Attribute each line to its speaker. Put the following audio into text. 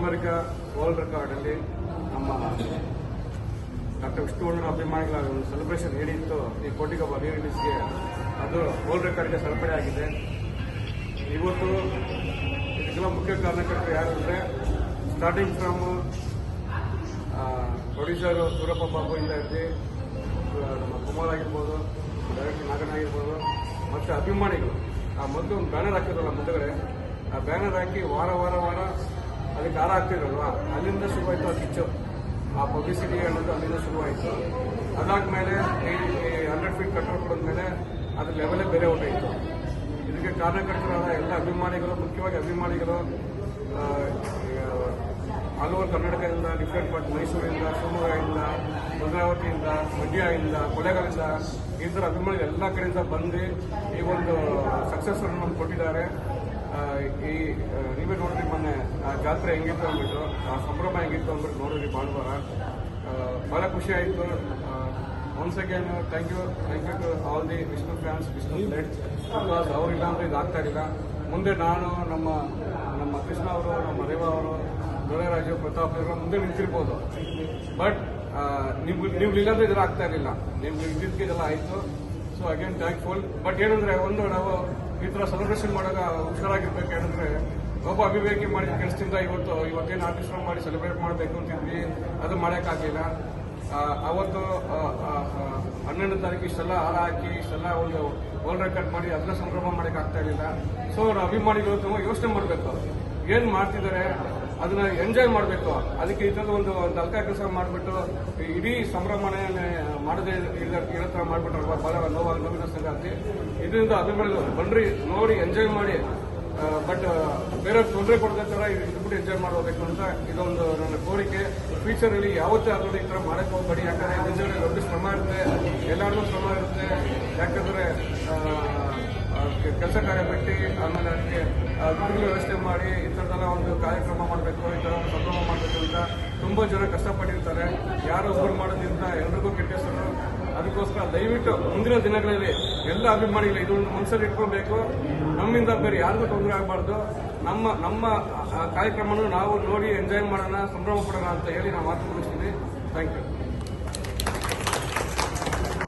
Speaker 1: America world ರೆಕಾರ್ಡಲ್ಲಿ ನಮ್ಮ doctor Vishnuvardhan ಅಭಿಮಾನಿಗಳ ಒಂದು ಸೆಲೆಬ್ರೇಷನ್ ಏನಿತ್ತು ಈ ಕೋಟಿಗೊಬ್ಬ ರೀ ರಿಲೀಸ್ಗೆ ಅದು ವರ್ಲ್ಡ್ ರೆಕಾರ್ಡ್ಗೆ ಸೇರ್ಪಡೆ ಆಗಿದೆ. ಇವತ್ತು ಇದಕ್ಕೆಲ್ಲ ಮುಖ್ಯ ಕಾರಣಕರ್ತರು ಯಾರು ಅಂದರೆ starting from producer Surappa Babu ಇಂದ ಹಿಡಿದು ನಮ್ಮ ಕುಮಾರ್ ಆಗಿರ್ಬೋದು, ಡೈರೆಕ್ಟರ್ ನಾಗಣ್ಣ ಆಗಿರ್ಬೋದು, ಮತ್ತು ಅಭಿಮಾನಿಗಳು ಆ ಮೊದಲು ಒಂದು ಬ್ಯಾನರ್ ಹಾಕಿದ್ರಲ್ಲ ಮುಂದಗಡೆ, ಆ ಬ್ಯಾನರ್ ಹಾಕಿ ವಾರ ವಾರ ವಾರ ಅದಕ್ಕೆ ಹಾರ ಹಾಕ್ತಿದ್ರಲ್ವ, ಅಲ್ಲಿಂದ ಶುರುವಾಯಿತು ಆ ಕಿಚ್ಚು, ಆ ಪಬ್ಲಿಸಿಟಿ ಅನ್ನೋದು ಅಲ್ಲಿಂದ ಶುರುವಾಯಿತು. ಅದಾದ್ಮೇಲೆ ಈ 100 ಫೀಟ್ ಕಟ್ಟರ್ ಕೊಡೋದ್ಮೇಲೆ ಅದ್ರ ಲೆವೆಲೇ ಬೇರೆ ಹೊರಟಾಯಿತು. ಇದಕ್ಕೆ ಕಾರಣಕರ್ತರಾದ ಎಲ್ಲ ಅಭಿಮಾನಿಗಳು, ಮುಖ್ಯವಾಗಿ ಅಭಿಮಾನಿಗಳು ಆಲ್ ಓವರ್ ಕರ್ನಾಟಕದಿಂದ, ಡಿಫ್ರೆಂಟ್ ಪಾರ್ಟ್, ಮೈಸೂರಿಂದ, ಶಿವಮೊಗ್ಗದಿಂದ, ಭದ್ರಾವತಿಯಿಂದ, ಮಂಡ್ಯದಿಂದ, ಕೊಲೆಗಳಿಂದ, ಈ ಥರ ಅಭಿಮಾನಿಗಳು ಎಲ್ಲ ಕಡೆಯಿಂದ ಬಂದು ಈ ಒಂದು ಸಕ್ಸಸ್ ಅನ್ನು ನಮ್ಗೆ ಕೊಟ್ಟಿದ್ದಾರೆ. ಈ ನೀವೇ ನೋಡಿದ್ರಿ ಮೊನ್ನೆ ಜಾತ್ರೆ ಹೆಂಗಿತ್ತು ಅಂದ್ಬಿಟ್ಟು, ಆ ಸಂಭ್ರಮ ಹೆಂಗಿತ್ತು ಅಂದ್ಬಿಟ್ಟು ನೋಡಿದ್ರಿ ಭಾನುವಾರ. ಭಾಳ ಖುಷಿ ಆಯಿತು. Once again thank you to all the Vishnu fans, Vishnu friends. Because ಅವರಿಲ್ಲ ಅಂದರೆ ಇದು ಆಗ್ತಾ ಇರಲಿಲ್ಲ. ಮುಂದೆ ನಾನು, ನಮ್ಮ ಕೃಷ್ಣ ಅವರು, ನಮ್ಮ ರೇವಾ ಅವರು, ದೊರೆರಾಜು, ಪ್ರತಾಪ್ ಅವರೆಲ್ಲ ಮುಂದೆ ನಿಂತಿರ್ಬೋದು. ಬಟ್ ನೀವು ಇಲ್ಲಾಂದ್ರೆ ಇದೆಲ್ಲ ಆಗ್ತಾ ಇರಲಿಲ್ಲ. ನಿಮ್ಗೆ ಇದ್ದಿದ್ದಕ್ಕೆ ಇದೆಲ್ಲ ಆಯಿತು. So again thankful. ಬಟ್ ಏನಂದ್ರೆ ಒಂದು ನಾವು ಈ ಥರ ಸೆಲೆಬ್ರೇಷನ್ ಮಾಡುವಾಗ ಹುಷಾರಾಗಿರ್ಬೇಕು. ಏನಂದ್ರೆ ಒಬ್ಬ ಅಭಿವೇಕಿ ಮಾಡಿದ ಕೆಲಸದಿಂದ ಇವತ್ತೇನು ಆರ್ಟಿಸ್ಟ್ ಮಾಡಿ ಸೆಲೆಬ್ರೇಟ್ ಮಾಡಬೇಕು ಅಂತಿದ್ವಿ, ಅದು ಮಾಡೋಕ್ಕಾಗಲಿಲ್ಲ. ಅವತ್ತು 12ನೇ ತಾರೀಕು ಇಷ್ಟೆಲ್ಲ ಹಾರ ಹಾಕಿ ಇಷ್ಟೆಲ್ಲ ಒಂದು ವರ್ಲ್ಡ್ ರೆಕಾರ್ಡ್ ಮಾಡಿ ಅದನ್ನ ಸಂಭ್ರಮ ಮಾಡೋಕ್ಕಾಗ್ತಾ ಇರಲಿಲ್ಲ. ಸೊ ಅವ್ರ ಅಭಿಮಾನಿಗಳು ತುಂಬ ಯೋಚನೆ ಮಾಡಬೇಕು, ಏನು ಮಾಡ್ತಿದ್ದಾರೆ ಅದನ್ನ ಎಂಜಾಯ್ ಮಾಡಬೇಕು. ಅದಕ್ಕೆ ಈ ಥರದ ಒಂದು ಹಲ್ಕ ಕೆಲಸ ಮಾಡಿಬಿಟ್ಟು ಇಡೀ ಸಂಭ್ರಮಣೆ ಮಾಡದೇ ಇರೋ ಥರ ಮಾಡಿಬಿಟ್ರಲ್ವ, ಭಾಳ ನೋವಿನ ಸಂಗಾತಿ. ಇದರಿಂದ ಅಭಿಮಾನಿಗಳು ಬನ್ರಿ, ನೋಡಿ, ಎಂಜಾಯ್ ಮಾಡಿ. ಬಟ್ ಬೇರೆ ತೊಂದರೆ ಕೊಡದ ಥರ ಇದ್ಬಿಟ್ಟು ಎಂಜಾಯ್ ಮಾಡಬೇಕು ಅಂತ ಇದೊಂದು ನನ್ನ ಕೋರಿಕೆ. ಫ್ಯೂಚರಲ್ಲಿ ಯಾವತ್ತೇ ಆದರೂ ಈ ಥರ ಮಾಡಕ್ಕೆ ಹೋಗ್ಬೇಡಿ. ಯಾಕಂದರೆ ಎಂಜಾಯ್ ದೊಡ್ಡ ಶ್ರಮ ಇರುತ್ತೆ, ಎಲ್ಲರಿಗೂ ಶ್ರಮ ಇರುತ್ತೆ. ಯಾಕಂದರೆ ಕೆಲಸ ಕಾರ್ಯ ಬಿಟ್ಟು ಆಮೇಲೆ ಅದಕ್ಕೆ ದುಡ್ಡು ವ್ಯವಸ್ಥೆ ಮಾಡಿ ಈ ಥರದೆಲ್ಲ ಒಂದು ಕಾರ್ಯಕ್ರಮ ಮಾಡಬೇಕು, ಈ ಥರ ಒಂದು ಸಂಭ್ರಮ ಮಾಡಬೇಕು ಅಂತ ತುಂಬ ಜನ ಕಷ್ಟಪಟ್ಟಿರ್ತಾರೆ. ಯಾರೋ ಒಬ್ಬರು ಮಾಡೋದ್ರಿಂದ ಎಲ್ರಿಗೂ ಕೆಟ್ಟ ಹೆಸರು. ಅದಕ್ಕೋಸ್ಕರ ದಯವಿಟ್ಟು ಮುಂದಿನ ದಿನಗಳಲ್ಲಿ ಎಲ್ಲ ಅಭಿಮಾನಿಗಳು ಇದೊಂದು ಮನಸ್ಸಲ್ಲಿ ಇಟ್ಕೊಳ್ಬೇಕು. ನಮ್ಮಿಂದ ಬೇರೆ ಯಾರಿಗೂ ತೊಂದರೆ ಆಗಬಾರ್ದು. ನಮ್ಮ ಕಾರ್ಯಕ್ರಮವನ್ನು ನಾವು ನೋಡಿ ಎಂಜಾಯ್ ಮಾಡೋಣ, ಸಂಭ್ರಮ ಪಡೋಣ ಅಂತ ಹೇಳಿ ನಾನು ಮಾತು ಮುಗಿಸ್ತೀನಿ. Thank you.